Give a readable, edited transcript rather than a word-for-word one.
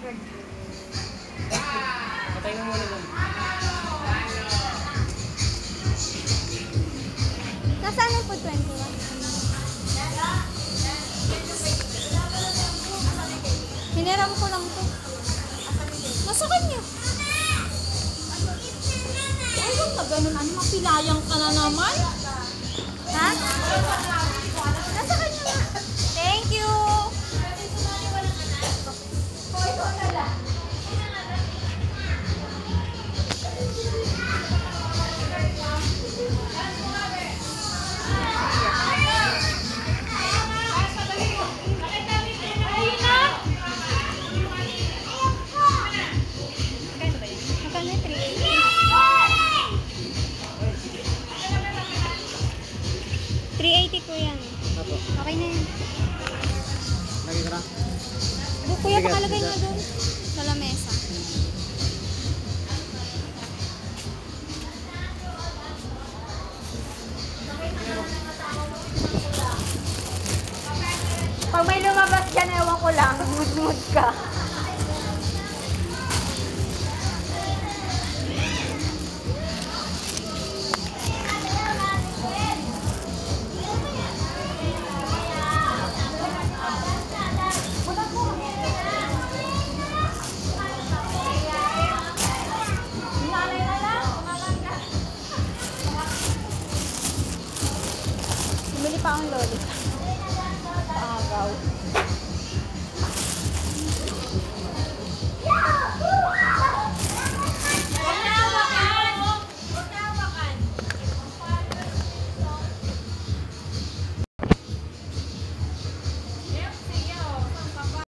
Patay mo muna mo. Nasaan na po 21? Hiniram ko lang to. Nasa kanya. Ay, huwag na ganun. Ano, mapilayang ka na naman? Ha? Nasa kanya nga. Thank you. Magkano yung 380 po yan. Apo. Okay na yan. Lagi ka na. Kuya, pakalagay nga doon sa lamesa. Pag may lumabas dyan, ewan ko lang. Mood ka.